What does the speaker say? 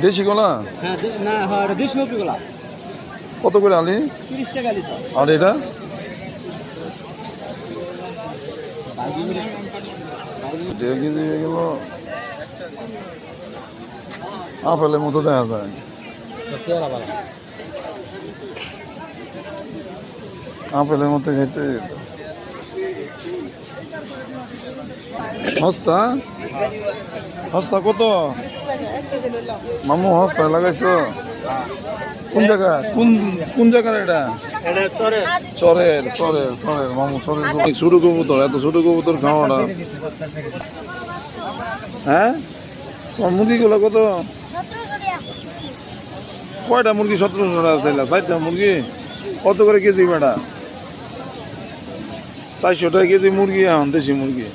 দেশি কলা? হ্যাঁ না হ্যাঁ দেশি কলা। কত করে আলি? 30 টাকা আলি। আর এটা? দেড় কেজি হয়ে গেল। আপেলের মতো দেখা যায়। আপেলের মতো খেতে হস্তা। হস্তা কত মামু? হস্তা লাগাইছো কোন জায়গা? কোন জায়গার এটা? চরের চরের চরের মামু চরের। ছোট কবুতর, এত ছোট কবুতর খাওয়াটা। হ্যাঁ তোমার মুরগিগুলো কত? কয়টা মুরগি? 1700 টাকা চাইলা। 4টা মুরগি কত করে কেজি বেটা? 400 টাকা কেজি মুরগি এখন দেশি মুরগি।